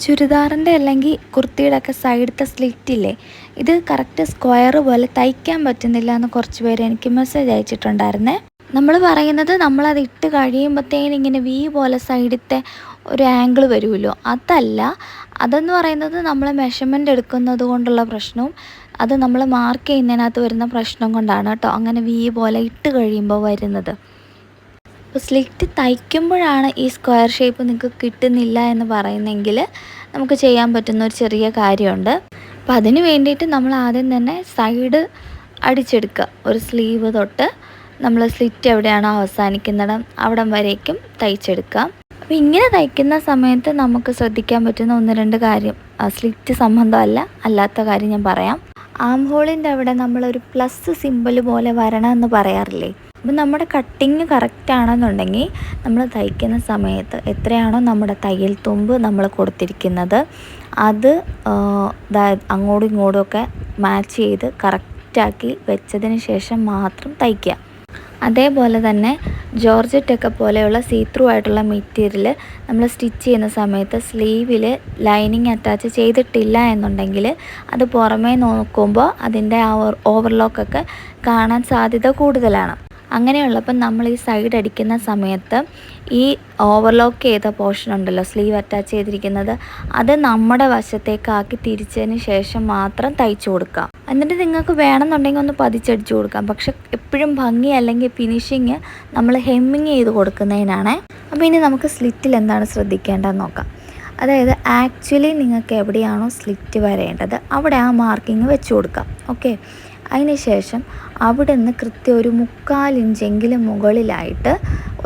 ചുരിദാറിൻ്റെ അല്ലെങ്കിൽ കുർത്തിയുടെ ഒക്കെ സൈഡത്തെ സ്ലിറ്റില്ലേ, ഇത് കറക്റ്റ് സ്ക്വയർ പോലെ തയ്ക്കാൻ പറ്റുന്നില്ല എന്ന് കുറച്ച് പേര് എനിക്ക് മെസ്സേജ് അയച്ചിട്ടുണ്ടായിരുന്നേ. നമ്മൾ പറയുന്നത് നമ്മളത് ഇട്ട് കഴിയുമ്പോഴത്തേനും ഇങ്ങനെ വി പോലെ സൈഡത്തെ ഒരു ആംഗിൾ വരുമല്ലോ, അതല്ല. അതെന്ന് പറയുന്നത് നമ്മൾ മെഷർമെൻ്റ് എടുക്കുന്നത് കൊണ്ടുള്ള പ്രശ്നവും അത് നമ്മൾ മാർക്ക് ചെയ്യുന്നതിനകത്ത് വരുന്ന പ്രശ്നം കൊണ്ടാണ് കേട്ടോ അങ്ങനെ വി പോലെ ഇട്ട് കഴിയുമ്പോൾ വരുന്നത്. അപ്പോൾ സ്ലിറ്റ് തയ്ക്കുമ്പോഴാണ് ഈ സ്ക്വയർ ഷേപ്പ് നിങ്ങൾക്ക് കിട്ടുന്നില്ല എന്ന് പറയുന്നെങ്കിൽ നമുക്ക് ചെയ്യാൻ പറ്റുന്ന ഒരു ചെറിയ കാര്യമുണ്ട്. അപ്പോൾ അതിന് വേണ്ടിയിട്ട് നമ്മൾ ആദ്യം തന്നെ സൈഡ് അടിച്ചെടുക്കുക. ഒരു സ്ലീവ് തൊട്ട് നമ്മൾ സ്ലിറ്റ് എവിടെയാണോ അവസാനിക്കുന്നിടം അവിടം വരേക്കും തയ്ച്ചെടുക്കുക. അപ്പോൾ ഇങ്ങനെ തയ്ക്കുന്ന സമയത്ത് നമുക്ക് ശ്രദ്ധിക്കാൻ പറ്റുന്ന 1-2 കാര്യം, സ്ലിറ്റ് സംബന്ധമല്ല അല്ലാത്ത കാര്യം ഞാൻ പറയാം. ആം ഹോളിൻ്റെ അവിടെ നമ്മളൊരു പ്ലസ് സിമ്പിൾ പോലെ വരണമെന്ന് പറയാറില്ലേ. അപ്പം നമ്മുടെ കട്ടിങ് കറക്റ്റ് ആണെന്നുണ്ടെങ്കിൽ നമ്മൾ തയ്ക്കുന്ന സമയത്ത് എത്രയാണോ നമ്മുടെ തയ്യൽ തുമ്പ് നമ്മൾ കൊടുത്തിരിക്കുന്നത് അത് അങ്ങോട്ടും ഇങ്ങോട്ടും ഒക്കെ മാച്ച് ചെയ്ത് കറക്റ്റാക്കി വെച്ചതിന് ശേഷം മാത്രം തയ്ക്കുക. അതേപോലെ തന്നെ ജോർജറ്റൊക്കെ പോലെയുള്ള സീത്രൂ ആയിട്ടുള്ള മെറ്റീരിയൽ നമ്മൾ സ്റ്റിച്ച് ചെയ്യുന്ന സമയത്ത് സ്ലീവിൽ ലൈനിങ് അറ്റാച്ച് ചെയ്തിട്ടില്ല എന്നുണ്ടെങ്കിൽ അത് പുറമേ നോക്കുമ്പോൾ അതിൻ്റെ ആ ഓവർലോക്കൊക്കെ കാണാൻ സാധ്യത കൂടുതലാണ്. അങ്ങനെയുള്ളപ്പം നമ്മൾ ഈ സൈഡ് അടിക്കുന്ന സമയത്ത് ഈ ഓവർലോക്ക് ചെയ്ത പോർഷൻ ഉണ്ടല്ലോ, സ്ലീവ് അറ്റാച്ച് ചെയ്തിരിക്കുന്നത്, അത് നമ്മുടെ വശത്തേക്കാക്കി തിരിച്ചതിന് ശേഷം മാത്രം തയ്ച്ചു കൊടുക്കാം. എന്നിട്ട് നിങ്ങൾക്ക് വേണമെന്നുണ്ടെങ്കിൽ ഒന്ന് പതിച്ചടിച്ചു കൊടുക്കാം. പക്ഷെ എപ്പോഴും ഭംഗി അല്ലെങ്കിൽ ഫിനിഷിങ് നമ്മൾ ഹെമ്മിങ് ചെയ്ത് കൊടുക്കുന്നതിനാണ്. അപ്പോൾ ഇനി നമുക്ക് സ്ലിറ്റിൽ എന്താണ് ശ്രദ്ധിക്കേണ്ടതെന്ന് നോക്കാം. അതായത് ആക്ച്വലി നിങ്ങൾക്ക് എവിടെയാണോ സ്ലിറ്റ് വരേണ്ടത് അവിടെ ആ മാർക്കിങ് വെച്ച് കൊടുക്കാം. ഓക്കെ, അതിന് ശേഷം അവിടെ നിന്ന് കൃത്യം ഒരു 3/4 ഇഞ്ചെങ്കിലും മുകളിലായിട്ട്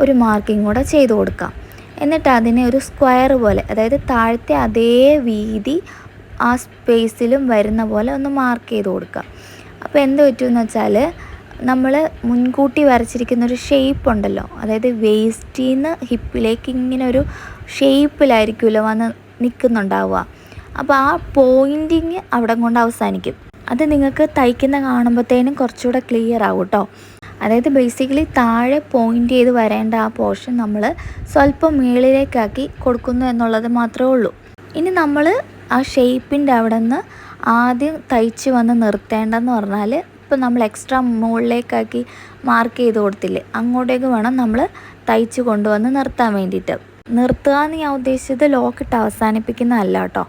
ഒരു മാർക്കിങ് കൂടെ ചെയ്ത് കൊടുക്കാം. എന്നിട്ട് അതിനെ ഒരു സ്ക്വയർ പോലെ, അതായത് താഴത്തെ അതേ വീതി ആ സ്പേസിലും വരുന്ന പോലെ ഒന്ന് മാർക്ക് ചെയ്ത് കൊടുക്കാം. അപ്പോൾ എന്ത് പറ്റുമെന്ന് വെച്ചാൽ നമ്മൾ മുൻകൂട്ടി വരച്ചിരിക്കുന്ന ഒരു ഷേപ്പ് ഉണ്ടല്ലോ, അതായത് വേസ്റ്റിൽ നിന്ന് ഹിപ്പിലേക്ക് ഇങ്ങനെ ഒരു ഷേപ്പിലായിരിക്കുമല്ലോ വന്ന് നിൽക്കുന്നുണ്ടാവുക. അപ്പോൾ ആ പോയിൻറ്റിങ് അവിടെ കൊണ്ട് അവസാനിക്കും. അത് നിങ്ങൾക്ക് തയ്ക്കുന്ന കാണുമ്പോഴത്തേനും കുറച്ചുകൂടെ ക്ലിയർ ആവും കേട്ടോ. അതായത് ബേസിക്കലി താഴെ പോയിൻ്റ് ചെയ്ത് വരേണ്ട ആ പോർഷൻ നമ്മൾ സ്വല്പം മുകളിലേക്കാക്കി കൊടുക്കുന്നു എന്നുള്ളത് മാത്രമേ ഉള്ളൂ. ഇനി നമ്മൾ ആ ഷേപ്പിൻ്റെ അവിടെ നിന്ന് ആദ്യം തയ്ച്ച് വന്ന് നിർത്തേണ്ടതെന്ന് പറഞ്ഞാൽ, ഇപ്പോൾ നമ്മൾ എക്സ്ട്രാ മുകളിലേക്കാക്കി മാർക്ക് ചെയ്ത് കൊടുത്തില്ലേ, അങ്ങോട്ടേക്ക് വേണം നമ്മൾ തയ്ച്ച് കൊണ്ടുവന്ന് നിർത്താൻ വേണ്ടിയിട്ട്. നിർത്തുക എന്ന് ഞാൻ ഉദ്ദേശിച്ചത് ലോക്കിട്ട് അവസാനിപ്പിക്കുന്നതല്ല കേട്ടോ.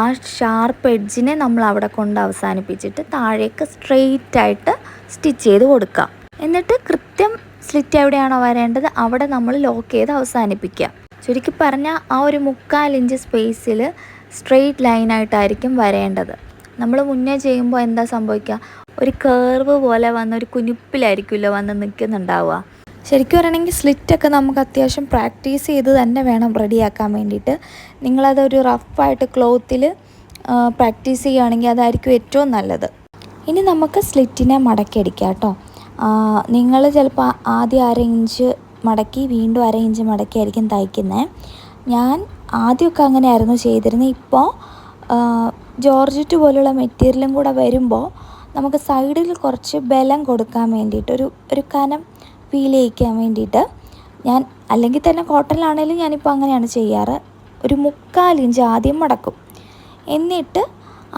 ആ ഷാർപ്പ് എഡ്ജിനെ നമ്മൾ അവിടെ കൊണ്ട് അവസാനിപ്പിച്ചിട്ട് താഴേക്ക് സ്ട്രെയിറ്റ് ആയിട്ട് സ്റ്റിച്ച് ചെയ്ത് കൊടുക്കാം. എന്നിട്ട് കൃത്യം സ്ലിറ്റ് എവിടെയാണോ വരേണ്ടത് അവിടെ നമ്മൾ ലോക്ക് ചെയ്ത് അവസാനിപ്പിക്കുക. ചുരുക്കി പറഞ്ഞാൽ ആ ഒരു 3/4 ഇഞ്ച് സ്പേസിൽ സ്ട്രെയിറ്റ് ലൈനായിട്ടായിരിക്കും വരേണ്ടത്. നമ്മൾ മുന്നേ ചെയ്യുമ്പോൾ എന്താ സംഭവിക്കുക, ഒരു കേർവ് പോലെ വന്ന് ഒരു കുനിപ്പിലായിരിക്കുമല്ലോ വന്ന് നിൽക്കുന്നുണ്ടാവുക. ശരിക്കും പറയണമെങ്കിൽ സ്ലിറ്റൊക്കെ നമുക്ക് അത്യാവശ്യം പ്രാക്ടീസ് ചെയ്ത് തന്നെ വേണം റെഡിയാക്കാൻ വേണ്ടിയിട്ട്. നിങ്ങളതൊരു റഫായിട്ട് ക്ലോത്തിൽ പ്രാക്ടീസ് ചെയ്യുകയാണെങ്കിൽ അതായിരിക്കും ഏറ്റവും നല്ലത്. ഇനി നമുക്ക് സ്ലിറ്റിനെ മടക്കിയടിക്കാം കേട്ടോ. നിങ്ങൾ ചിലപ്പോൾ ആദ്യം 1/2 ഇഞ്ച് മടക്കി വീണ്ടും 1/2 ഇഞ്ച് മടക്കിയായിരിക്കും തയ്ക്കുന്നത്. ഞാൻ ആദ്യമൊക്കെ അങ്ങനെയായിരുന്നു ചെയ്തിരുന്നത്. ഇപ്പോൾ ജോർജറ്റ് പോലുള്ള മെറ്റീരിയലും കൂടെ വരുമ്പോൾ നമുക്ക് സൈഡിൽ കുറച്ച് ബലം കൊടുക്കാൻ വേണ്ടിയിട്ട് ഒരു കനം ഫീൽ ചെയ്യിക്കാൻ വേണ്ടിയിട്ട് ഞാൻ, അല്ലെങ്കിൽ തന്നെ കോട്ടണിലാണെങ്കിലും ഞാനിപ്പോൾ അങ്ങനെയാണ് ചെയ്യാറ്, ഒരു 3/4 ഇഞ്ച് ആദ്യം മടക്കും. എന്നിട്ട്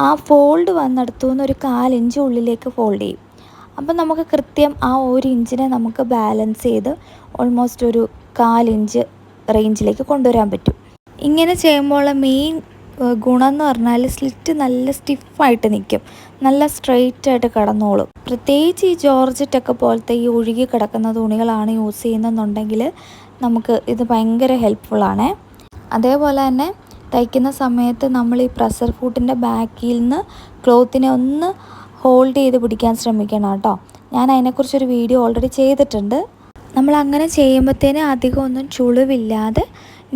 ആ ഫോൾഡ് വന്നെടുത്തു നിന്ന് ഒരു 1/4 ഇഞ്ച് ഉള്ളിലേക്ക് ഫോൾഡ് ചെയ്യും. അപ്പം നമുക്ക് കൃത്യം ആ 1 ഇഞ്ചിനെ നമുക്ക് ബാലൻസ് ചെയ്ത് ഓൾമോസ്റ്റ് ഒരു 1/4 ഇഞ്ച് റേഞ്ചിലേക്ക് കൊണ്ടുവരാൻ പറ്റും. ഇങ്ങനെ ചെയ്യുമ്പോൾ മെയിൻ ഗുണം എന്ന് പറഞ്ഞാൽ സ്ലിറ്റ് നല്ല സ്റ്റിഫായിട്ട് നിൽക്കും, നല്ല സ്ട്രെയിറ്റ് ആയിട്ട് കിടന്നോളും. പ്രത്യേകിച്ച് ഈ ജോർജറ്റൊക്കെ പോലത്തെ ഈ ഒഴുകി കിടക്കുന്ന തുണികളാണ് യൂസ് ചെയ്യുന്നതെന്നുണ്ടെങ്കിൽ നമുക്ക് ഇത് ഭയങ്കര ഹെൽപ്ഫുള്ളാണ്. അതേപോലെ തന്നെ തയ്ക്കുന്ന സമയത്ത് നമ്മൾ ഈ പ്രഷർ ഫുട്ടിൻ്റെ ബാക്കിൽ നിന്ന് ക്ലോത്തിനെ ഒന്ന് ഹോൾഡ് ചെയ്ത് പിടിക്കാൻ ശ്രമിക്കണം കേട്ടോ. ഞാൻ അതിനെക്കുറിച്ചൊരു വീഡിയോ ഓൾറെഡി ചെയ്തിട്ടുണ്ട്. നമ്മൾ അങ്ങനെ ചെയ്യുമ്പോഴത്തേനും അധികം ഒന്നും ചുളിവില്ലാതെ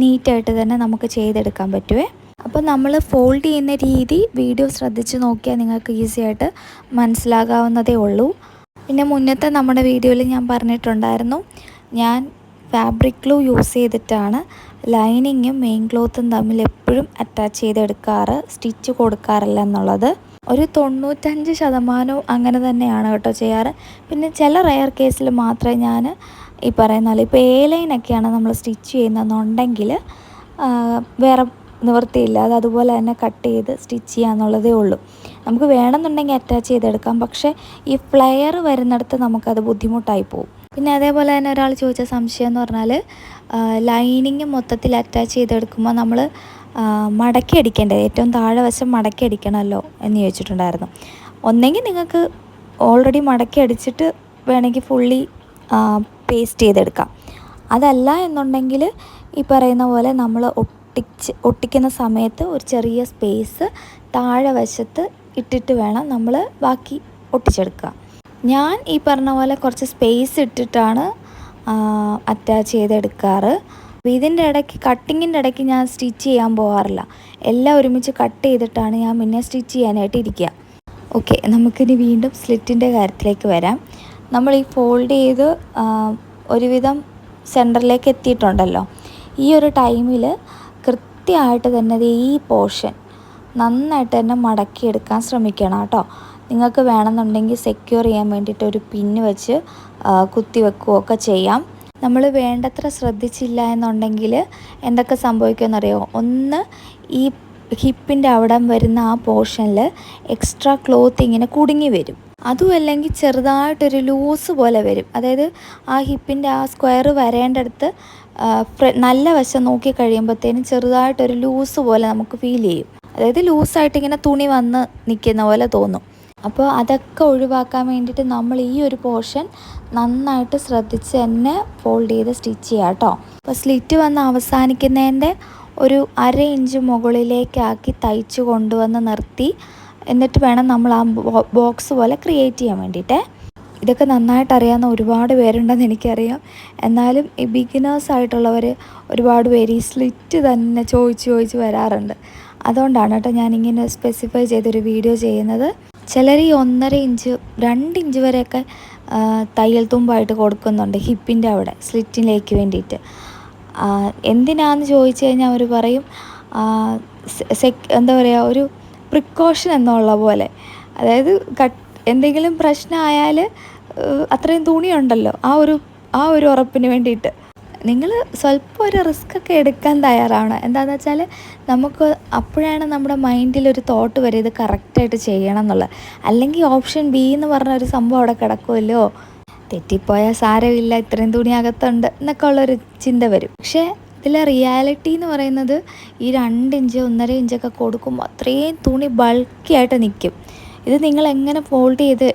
നീറ്റായിട്ട് തന്നെ നമുക്ക് ചെയ്തെടുക്കാൻ പറ്റുമേ. അപ്പോൾ നമ്മൾ ഫോൾഡ് ചെയ്യുന്ന രീതി വീഡിയോ ശ്രദ്ധിച്ച് നോക്കിയാൽ നിങ്ങൾക്ക് ഈസി ആയിട്ട് മനസ്സിലാകാവുന്നതേ ഉള്ളൂ. പിന്നെ മുന്നത്തെ നമ്മുടെ വീഡിയോയിൽ ഞാൻ പറഞ്ഞിട്ടുണ്ടായിരുന്നു, ഞാൻ ഫാബ്രിക് ഗ്ലൂ യൂസ് ചെയ്തിട്ടാണ് ലൈനിങ്ങും മെയിൻ ക്ലോത്തും തമ്മിൽ എപ്പോഴും അറ്റാച്ച് ചെയ്തെടുക്കാറ്, സ്റ്റിച്ച് കൊടുക്കാറില്ല എന്നുള്ളത്. ഒരു 95% അങ്ങനെ തന്നെയാണ് കേട്ടോ ചെയ്യാറ്. പിന്നെ ചില റെയർ കേസിൽ മാത്രമേ ഞാൻ ഈ പറയുന്ന പോലെ ഇപ്പോൾ A ലൈനൊക്കെയാണ് നമ്മൾ സ്റ്റിച്ച് ചെയ്യുന്നതെന്നുണ്ടെങ്കിൽ വേറെ നിവൃത്തിയില്ല. അത് അതുപോലെ തന്നെ കട്ട് ചെയ്ത് സ്റ്റിച്ച് ചെയ്യാന്നുള്ളതേ ഉള്ളൂ. നമുക്ക് വേണമെന്നുണ്ടെങ്കിൽ അറ്റാച്ച് ചെയ്തെടുക്കാം, പക്ഷേ ഈ ഫ്ലെയർ വരുന്നിടത്ത് നമുക്കത് ബുദ്ധിമുട്ടായി പോകും. പിന്നെ അതേപോലെ തന്നെ ഒരാൾ ചോദിച്ച സംശയം എന്ന് പറഞ്ഞാൽ ലൈനിങ് മൊത്തത്തിൽ അറ്റാച്ച് ചെയ്തെടുക്കുമ്പോൾ നമ്മൾ മടക്കി അടിക്കേണ്ടത്, ഏറ്റവും താഴെ വശം മടക്കി അടിക്കണമല്ലോ എന്ന് ചോദിച്ചിട്ടുണ്ടായിരുന്നു. ഒന്നെങ്കിൽ നിങ്ങൾക്ക് ഓൾറെഡി മടക്കി അടിച്ചിട്ട് വേണമെങ്കിൽ ഫുള്ളി പേസ്റ്റ് ചെയ്തെടുക്കാം. അതല്ല എന്നുണ്ടെങ്കിൽ ഈ പറയുന്ന പോലെ നമ്മൾ ഒട്ടിക്കുന്ന സമയത്ത് ഒരു ചെറിയ സ്പേസ് താഴെ വശത്ത് ഇട്ടിട്ട് വേണം നമ്മൾ ബാക്കി ഒട്ടിച്ചെടുക്കുക. ഞാൻ ഈ പറഞ്ഞ പോലെ കുറച്ച് സ്പേസ് ഇട്ടിട്ടാണ് അറ്റാച്ച് ചെയ്തെടുക്കാറ്. ഇതിൻ്റെ ഇടയ്ക്ക് കട്ടിങ്ങിൻ്റെ ഇടയ്ക്ക് ഞാൻ സ്റ്റിച്ച് ചെയ്യാൻ പോകാറില്ല. എല്ലാം ഒരുമിച്ച് കട്ട് ചെയ്തിട്ടാണ് ഞാൻ പിന്നെ സ്റ്റിച്ച് ചെയ്യാനായിട്ട് ഇരിക്കുക. ഓക്കെ, നമുക്കിനി വീണ്ടും സ്ലിറ്റിൻ്റെ കാര്യത്തിലേക്ക് വരാം. നമ്മൾ ഈ ഫോൾഡ് ചെയ്ത് ഒരുവിധം സെൻറ്ററിലേക്ക് എത്തിയിട്ടുണ്ടല്ലോ. ഈ ഒരു ടൈമിൽ കൃത്യമായിട്ട് തന്നെ ഈ പോർഷൻ നന്നായിട്ട് തന്നെ മടക്കിയെടുക്കാൻ ശ്രമിക്കണം കേട്ടോ. നിങ്ങൾക്ക് വേണമെന്നുണ്ടെങ്കിൽ സെക്യൂർ ചെയ്യാൻ വേണ്ടിയിട്ട് ഒരു പിന്ന് വെച്ച് കുത്തി വെക്കുകയൊക്കെ ചെയ്യാം. നമ്മൾ വേണ്ടത്ര ശ്രദ്ധിച്ചില്ല എന്നുണ്ടെങ്കിൽ എന്തൊക്കെ സംഭവിക്കുമെന്നറിയോ? ഒന്ന്, ഈ ഹിപ്പിൻ്റെ അവിടെ വരുന്ന ആ പോർഷനിൽ എക്സ്ട്രാ ക്ലോത്ത് ഇങ്ങനെ കുടുങ്ങി വരും. അതും അല്ലെങ്കിൽ ചെറുതായിട്ടൊരു ലൂസ് പോലെ വരും. അതായത് ആ ഹിപ്പിൻ്റെ ആ സ്ക്വയർ വരേണ്ടടുത്ത് നല്ല വശം നോക്കി കഴിയുമ്പോഴത്തേനും ചെറുതായിട്ടൊരു ലൂസ് പോലെ നമുക്ക് ഫീൽ ചെയ്യും. അതായത് ലൂസായിട്ട് ഇങ്ങനെ തുണി വന്ന് നിൽക്കുന്ന പോലെ തോന്നും. അപ്പോൾ അതൊക്കെ ഒഴിവാക്കാൻ വേണ്ടിയിട്ട് നമ്മൾ ഈ ഒരു പോർഷൻ നന്നായിട്ട് ശ്രദ്ധിച്ച് തന്നെ ഫോൾഡ് ചെയ്ത് സ്റ്റിച്ച് ചെയ്യാം കേട്ടോ. അപ്പോൾ സ്ലിറ്റ് വന്ന് അവസാനിക്കുന്നതിൻ്റെ ഒരു 1/2 ഇഞ്ച് മുകളിലേക്കാക്കി തയ്ച്ച് കൊണ്ടുവന്ന് നിർത്തി, എന്നിട്ട് വേണം നമ്മൾ ആ ബോക്സ് പോലെ ക്രിയേറ്റ് ചെയ്യാൻ വേണ്ടിയിട്ട്. ഇതൊക്കെ നന്നായിട്ട് അറിയാവുന്ന ഒരുപാട് പേരുണ്ടെന്ന് എനിക്കറിയാം. എന്നാലും ഈ ബിഗിനേഴ്സ് ആയിട്ടുള്ളവർ ഒരുപാട് പേര് ഈ സ്ലിറ്റ് തന്നെ ചോദിച്ച് വരാറുണ്ട്. അതുകൊണ്ടാണ് കേട്ടോ ഞാനിങ്ങനെ സ്പെസിഫൈ ചെയ്തൊരു വീഡിയോ ചെയ്യുന്നത്. ചിലർ ഈ 1.5 ഇഞ്ച് 2 ഇഞ്ച് വരെയൊക്കെ തയ്യൽ തുമ്പായിട്ട് കൊടുക്കുന്നുണ്ട് ഹിപ്പിൻ്റെ അവിടെ സ്ലിറ്റിലേക്ക് വേണ്ടിയിട്ട്. എന്തിനാന്ന് ചോദിച്ചു കഴിഞ്ഞാൽ അവർ പറയും എന്താ പറയുക, ഒരു പ്രിക്കോഷൻ എന്നുള്ള പോലെ. അതായത് എന്തെങ്കിലും പ്രശ്നമായാൽ അത്രയും തുണിയുണ്ടല്ലോ, ആ ഒരു ഉറപ്പിന് വേണ്ടിയിട്ട് നിങ്ങൾ സ്വല്പം ഒരു റിസ്ക്കൊക്കെ എടുക്കാൻ തയ്യാറാവണം. എന്താണെന്ന് വെച്ചാൽ നമുക്ക് അപ്പോഴാണ് നമ്മുടെ മൈൻഡിലൊരു തോട്ട് വരും ഇത് കറക്റ്റായിട്ട് ചെയ്യണം എന്നുള്ളത്. അല്ലെങ്കിൽ ഓപ്ഷൻ ബി എന്ന് പറഞ്ഞൊരു സംഭവം അവിടെ കിടക്കുമല്ലോ, തെറ്റിപ്പോയാൽ സാരമില്ല, ഇത്രയും തുണി അകത്തുണ്ട് എന്നൊക്കെ ഉള്ളൊരു ചിന്ത വരും. പക്ഷേ ഇതിലെ റിയാലിറ്റി എന്ന് പറയുന്നത് ഈ 2 ഇഞ്ച് 1.5 ഇഞ്ചൊക്കെ കൊടുക്കുമ്പോൾ അത്രയും തുണി ബൾക്കിയായിട്ട് നിൽക്കും. ഇത് നിങ്ങൾ എങ്ങനെ ഫോൾഡ് ചെയ്ത്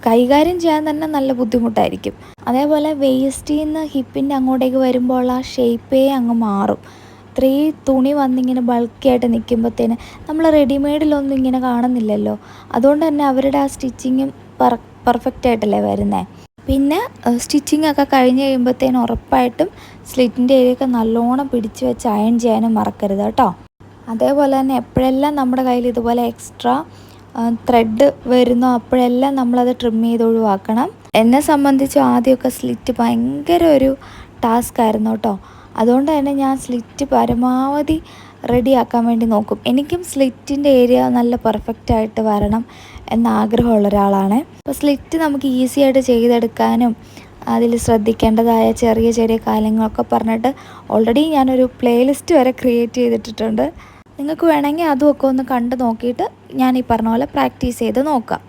കൈകാര്യം ചെയ്യാൻ തന്നെ നല്ല ബുദ്ധിമുട്ടായിരിക്കും. അതേപോലെ വേസ്റ്റിൽ നിന്ന് ഹിപ്പിൻ്റെ അങ്ങോട്ടേക്ക് വരുമ്പോൾ ആ ഷേപ്പേ അങ്ങ് മാറും. ഇത്രയും തുണി വന്നിങ്ങനെ ബൾക്കിയായിട്ട് നിൽക്കുമ്പോഴത്തേന് നമ്മൾ റെഡിമെയ്ഡിലൊന്നും ഇങ്ങനെ കാണുന്നില്ലല്ലോ. അതുകൊണ്ട് തന്നെ അവരുടെ ആ സ്റ്റിച്ചിങ്ങും പെർഫെക്റ്റ് ആയിട്ടല്ലേ വരുന്നത്. പിന്നെ സ്റ്റിച്ചിങ് ഒക്കെ കഴിഞ്ഞ് കഴിയുമ്പോഴത്തേനും ഉറപ്പായിട്ടും സ്ലിറ്റിൻ്റെ ഏരിയയൊക്കെ നല്ലോണം പിടിച്ച് വെച്ച് അയൺ ചെയ്യാനും മറക്കരുത് കേട്ടോ. അതേപോലെ തന്നെ എപ്പോഴെല്ലാം നമ്മുടെ കയ്യിൽ ഇതുപോലെ എക്സ്ട്രാ ത്രെഡ് വരുന്നോ അപ്പോഴെല്ലാം നമ്മളത് ട്രിം ചെയ്ത് ഒഴിവാക്കണം. എന്നെ സംബന്ധിച്ച് ആദ്യമൊക്കെ സ്ലിറ്റ് ഭയങ്കര ഒരു ടാസ്ക് ആയിരുന്നു കേട്ടോ. അതുകൊണ്ട് തന്നെ ഞാൻ സ്ലിറ്റ് പരമാവധി റെഡിയാക്കാൻ വേണ്ടി നോക്കും. എനിക്കും സ്ലിറ്റിൻ്റെ ഏരിയ നല്ല പെർഫെക്റ്റായിട്ട് വരണം എന്നാഗ്രഹമുള്ള ഒരാളാണ്. അപ്പോൾ സ്ലിറ്റ് നമുക്ക് ഈസി ആയിട്ട് ചെയ്തെടുക്കാനും അതിൽ ശ്രദ്ധിക്കേണ്ടതായ ചെറിയ ചെറിയ കാര്യങ്ങളൊക്കെ പറഞ്ഞിട്ട് ഓൾറെഡി ഞാനൊരു പ്ലേലിസ്റ്റ് വരെ ക്രിയേറ്റ് ചെയ്തിട്ടുണ്ട്. നിങ്ങൾക്ക് വേണമെങ്കിൽ അതുമൊക്കെ ഒന്ന് കണ്ട് നോക്കിയിട്ട് ഞാൻ ഈ പറഞ്ഞ പോലെ പ്രാക്ടീസ് ചെയ്ത് നോക്കാം.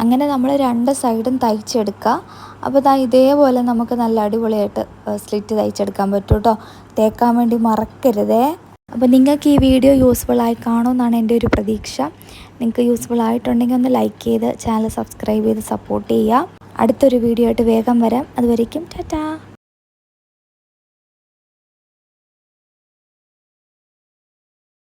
അങ്ങനെ നമ്മൾ 2 സൈഡും തയ്ച്ചെടുക്കുക. അപ്പോൾ ഇതേപോലെ നമുക്ക് നല്ല അടിപൊളിയായിട്ട് സ്ലിറ്റ് തയ്ച്ചെടുക്കാൻ പറ്റും കേട്ടോ. തേക്കാൻ വേണ്ടി മറക്കരുതേ. അപ്പോൾ നിങ്ങൾക്ക് ഈ വീഡിയോ യൂസ്ഫുള്ളായി കാണുമെന്നാണ് എൻ്റെ ഒരു പ്രതീക്ഷ. നിങ്ങൾക്ക് യൂസ്ഫുൾ ആയിട്ടുണ്ടെങ്കിൽ ഒന്ന് ലൈക്ക് ചെയ്ത് ചാനൽ സബ്സ്ക്രൈബ് ചെയ്ത് സപ്പോർട്ട് ചെയ്യുക. അടുത്തൊരു വീഡിയോ ആയിട്ട് വേഗം വരാം. അതുവരേക്കും ടാറ്റാ.